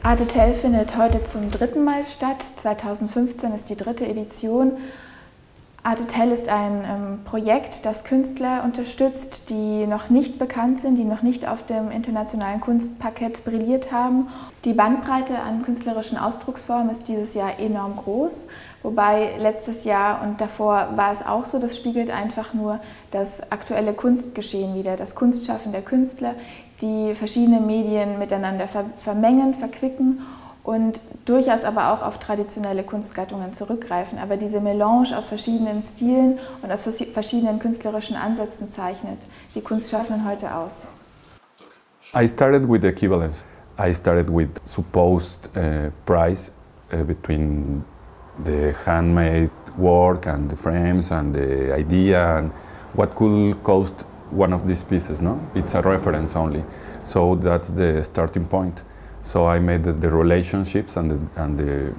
Arbeiten findet heute zum 3. Mal statt. 2015 ist die 3. Edition. Arbeiten ist ein Projekt, das Künstler unterstützt, die noch nicht bekannt sind, die noch nicht auf dem internationalen Kunstparkett brilliert haben. Die Bandbreite an künstlerischen Ausdrucksformen ist dieses Jahr enorm groß, wobei letztes Jahr und davor war es auch so, das spiegelt einfach nur das aktuelle Kunstgeschehen wider, das Kunstschaffen der Künstler, die verschiedene Medien miteinander vermengen, verquicken und durchaus aber auch auf traditionelle Kunstgattungen zurückgreifen. Aber diese Melange aus verschiedenen Stilen und aus verschiedenen künstlerischen Ansätzen zeichnet die Kunstschaffenden heute aus. I started with equivalence. I started with supposed price between the handmade work and the frames and the idea and what could cost one of these pieces, no? It's a reference only. So that's the starting point. So I made the relationships and the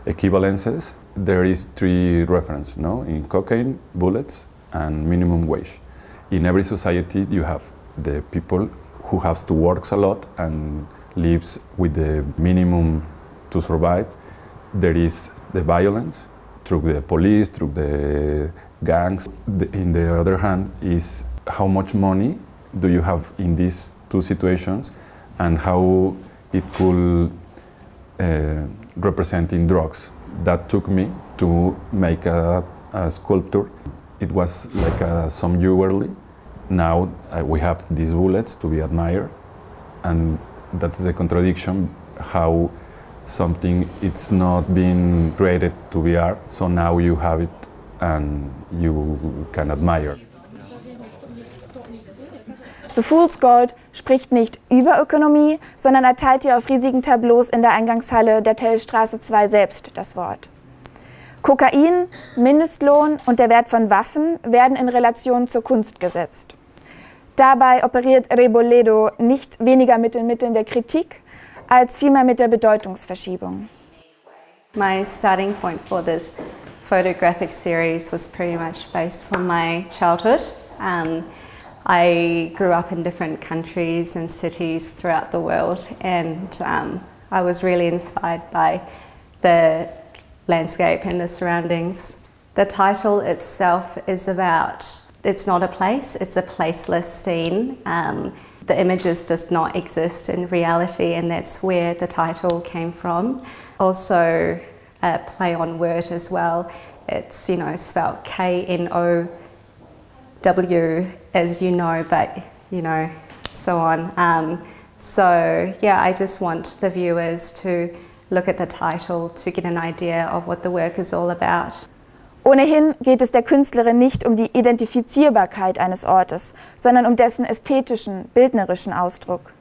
equivalences. There is 3 references, no? In cocaine, bullets, and minimum wage. In every society, you have the people who have to work a lot and lives with the minimum to survive. There is the violence through the police, through the gangs. In the other hand, is how much money do you have in these 2 situations, and how it could represent in drugs. That took me to make a sculpture. It was like some jewelry. Now we have these bullets to be admired, and that's the contradiction, how something it's not being created to be art, so now you have it and you can admire. The Fool's Gold spricht nicht über Ökonomie, sondern erteilt ihr auf riesigen Tableaus in der Eingangshalle der Tellstraße 2 selbst das Wort. Kokain, Mindestlohn und der Wert von Waffen werden in Relation zur Kunst gesetzt. Dabei operiert Rebolledo nicht weniger mit den Mitteln der Kritik, als vielmehr mit der Bedeutungsverschiebung. My starting point for this photographic series was pretty much based from my childhood. I grew up in different countries and cities throughout the world, and I was really inspired by the landscape and the surroundings. The title itself is about, it's not a place, it's a placeless scene. The images does not exist in reality, and that's where the title came from. Also a play on word as well. It's, you know, spelled K-N-O-W, as you know, but, you know, so on. So, yeah, I just want the viewers to look at the title to get an idea of what the work is all about. Ohnehin geht es der Künstlerin nicht um die Identifizierbarkeit eines Ortes, sondern um dessen ästhetischen, bildnerischen Ausdruck.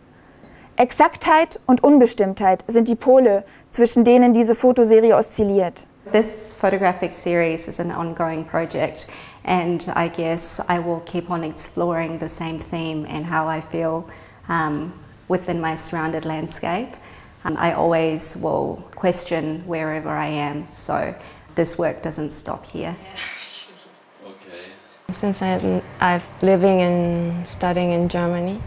Exaktheit und Unbestimmtheit sind die Pole, zwischen denen diese Fotoserie oszilliert. This photographic series is an ongoing project, and I guess I will keep on exploring the same theme and how I feel within my surrounded landscape. I always will question wherever I am, so this work doesn't stop here. Okay. Since I've living and studying in Germany,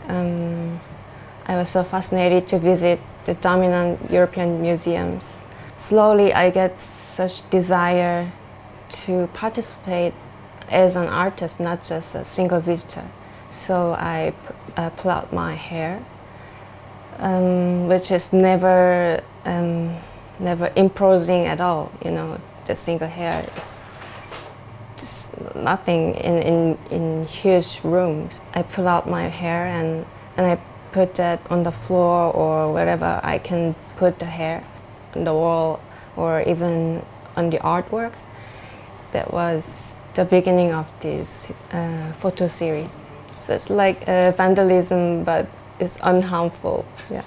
I was so fascinated to visit the dominant European museums. Slowly I get such desire to participate as an artist, not just a single visitor. So I pull out my hair, which is never imposing at all. You know, the single hair is just nothing in huge rooms. I pull out my hair and I put that on the floor or wherever I can put the hair, on the wall or even on the artworks. That was the beginning of this photo series. So it's like vandalism, but it's unharmful. Yeah.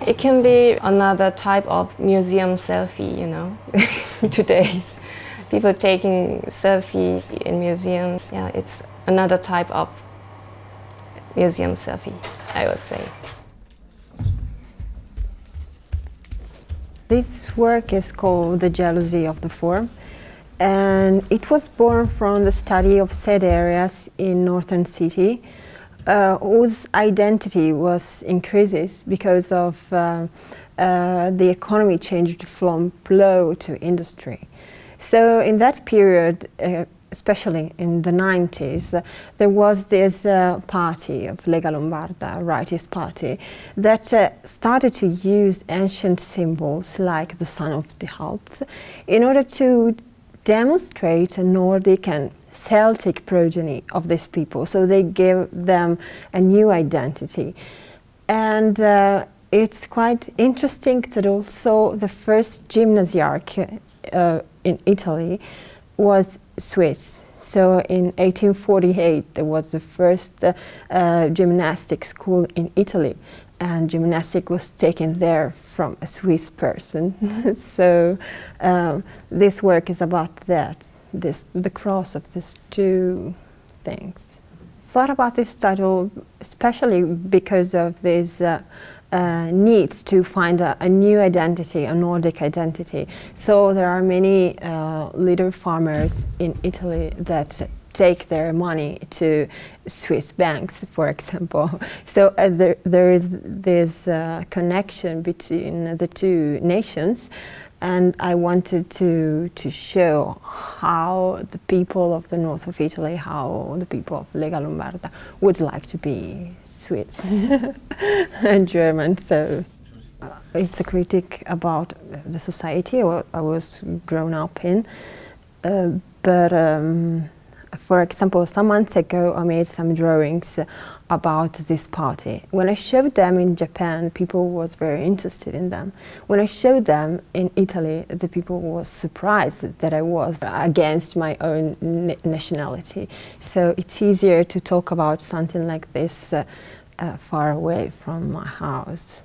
It can be another type of museum selfie, you know, today's people taking selfies in museums. Yeah, it's another type of museum selfie, I would say. This work is called The Jealousy of the Form, and it was born from the study of sad areas in northern city whose identity was increases because of the economy changed from plow to industry. So in that period, especially in the 90s, there was this party of Lega Lombarda, rightist party, that started to use ancient symbols like the sun of the Alps in order to demonstrate a Nordic and Celtic progeny of these people. So they gave them a new identity. And it's quite interesting that also the first gymnasiarch in Italy was Swiss. So in 1848 there was the first gymnastic school in Italy, and gymnastics was taken there from a Swiss person. So this work is about that, the cross of these two things. Thought about this title especially because of this need to find a new identity, a Nordic identity. So there are many little farmers in Italy that take their money to Swiss banks, for example. So there is this connection between the two nations, and I wanted to show how the people of the north of Italy, how the people of Lega Lombarda would like to be Swiss and German. So it's a critique about the society I was grown up in. For example, some months ago I made some drawings about this party. When I showed them in Japan, people was very interested in them. When I showed them in Italy, the people was surprised that I was against my own nationality. So it's easier to talk about something like this far away from my house.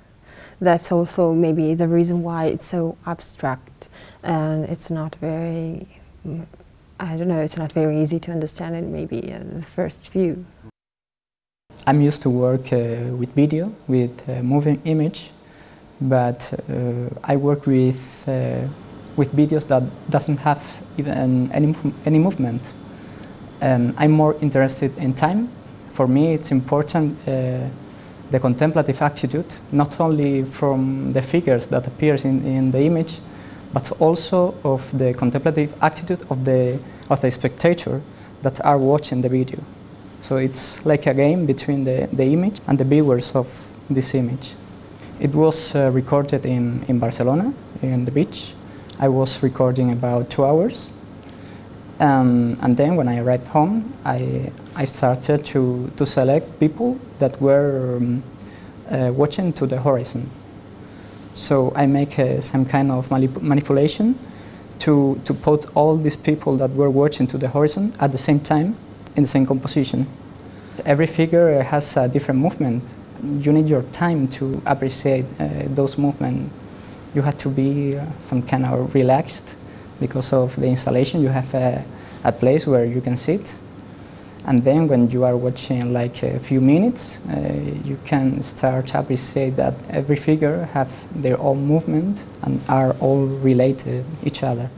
That's also maybe the reason why it's so abstract, and it's not very, I don't know, it's not very easy to understand it maybe at the first view. I'm used to work with video, with moving image, but I work with videos that doesn't have even any movement. And I'm more interested in time. For me it's important the contemplative attitude, not only from the figures that appears in the image, but also of the contemplative attitude of the spectator that are watching the video. So it's like a game between the image and the viewers of this image. It was recorded in Barcelona, in the beach. I was recording about 2 hours. And then when I arrived home, I started to select people that were watching to the horizon. So I make some kind of manipulation to put all these people that were watching to the horizon at the same time in the same composition. Every figure has a different movement. You need your time to appreciate those movements. You have to be some kind of relaxed because of the installation. You have a place where you can sit. And then when you are watching like a few minutes, you can start to appreciate that every figure have their own movement and are all related each other.